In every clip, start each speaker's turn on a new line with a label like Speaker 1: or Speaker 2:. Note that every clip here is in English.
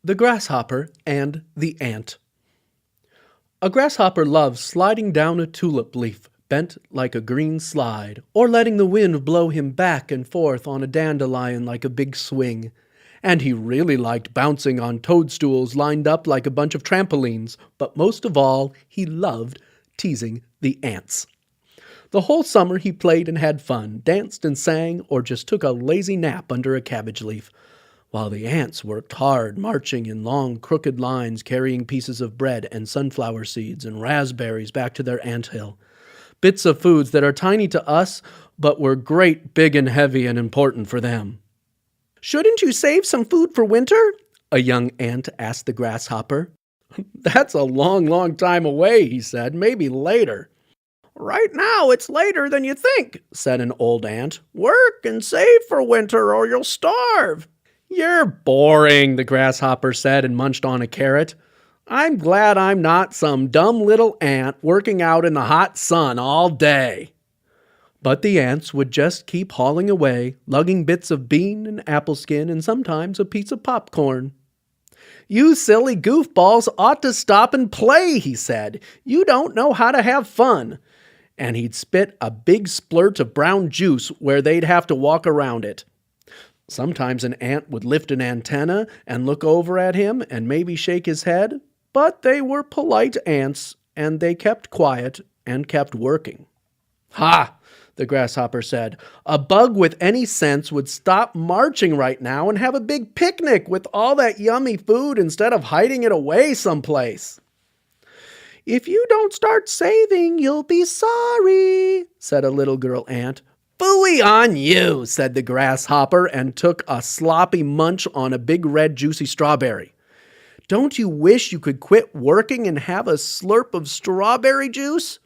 Speaker 1: The Grasshopper and the Ant. A grasshopper loves sliding down a tulip leaf, bent like a green slide, or letting the wind blow him back and forth on a dandelion like a big swing. And he really liked bouncing on toadstools lined up like a bunch of trampolines, but most of all, he loved teasing the ants. The whole summer he played and had fun, danced and sang, or just took a lazy nap under a cabbage leaf, while the ants worked hard, marching in long, crooked lines, carrying pieces of bread and sunflower seeds and raspberries back to their anthill. Bits of foods that are tiny to us, but were great, big, and heavy and important for them. "Shouldn't you save some food for winter?" a young ant asked the grasshopper. "That's a long, long time away," he said. "Maybe later." "Right now it's later than you think," said an old ant. "Work and save for winter or you'll starve." "You're boring," the grasshopper said and munched on a carrot. "I'm glad I'm not some dumb little ant working out in the hot sun all day." But the ants would just keep hauling away, lugging bits of bean and apple skin and sometimes a piece of popcorn. "You silly goofballs ought to stop and play," he said. "You don't know how to have fun." And he'd spit a big splurt of brown juice where they'd have to walk around it. Sometimes an ant would lift an antenna and look over at him and maybe shake his head, but they were polite ants, and they kept quiet and kept working. "Ha!" the grasshopper said. "A bug with any sense would stop marching right now and have a big picnic with all that yummy food instead of hiding it away someplace." "If you don't start saving, you'll be sorry," said a little girl ant. "Phooey on you," said the grasshopper and took a sloppy munch on a big red juicy strawberry. "Don't you wish you could quit working and have a slurp of strawberry juice?"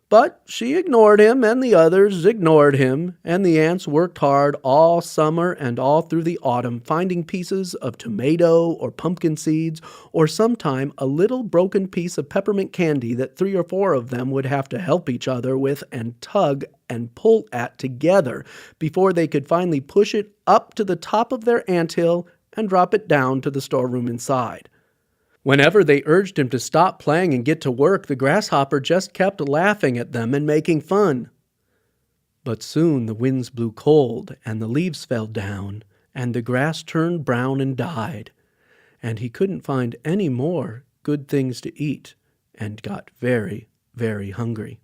Speaker 1: But she ignored him, and the others ignored him, and the ants worked hard all summer and all through the autumn, finding pieces of tomato or pumpkin seeds, or sometime a little broken piece of peppermint candy that 3 or 4 of them would have to help each other with and tug and pull at together before they could finally push it up to the top of their anthill and drop it down to the storeroom inside. Whenever they urged him to stop playing and get to work, the grasshopper just kept laughing at them and making fun. But soon the winds blew cold, and the leaves fell down, and the grass turned brown and died, and he couldn't find any more good things to eat, and got very, very hungry.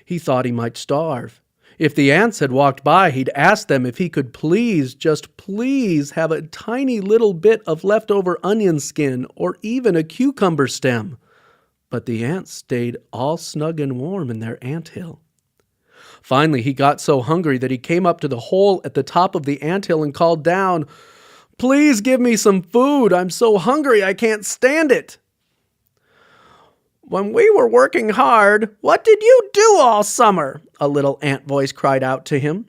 Speaker 1: He thought he might starve. If the ants had walked by, he'd ask them if he could please, just please, have a tiny little bit of leftover onion skin or even a cucumber stem. But the ants stayed all snug and warm in their anthill. Finally, he got so hungry that he came up to the hole at the top of the anthill and called down, "Please give me some food. I'm so hungry I can't stand it." "When we were working hard, what did you do all summer?" a little ant voice cried out to him.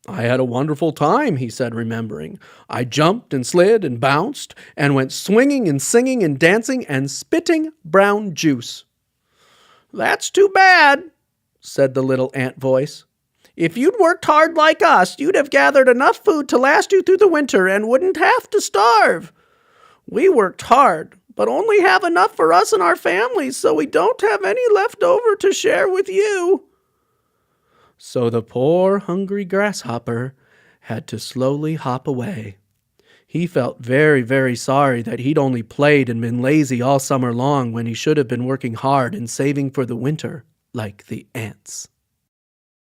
Speaker 1: "I had a wonderful time," he said, remembering. "I jumped and slid and bounced and went swinging and singing and dancing and spitting brown juice." "That's too bad," said the little ant voice. "If you'd worked hard like us, you'd have gathered enough food to last you through the winter and wouldn't have to starve. We worked hard, but only have enough for us and our families, so we don't have any left over to share with you." So the poor hungry grasshopper had to slowly hop away. He felt very, very sorry that he'd only played and been lazy all summer long when he should have been working hard and saving for the winter like the ants.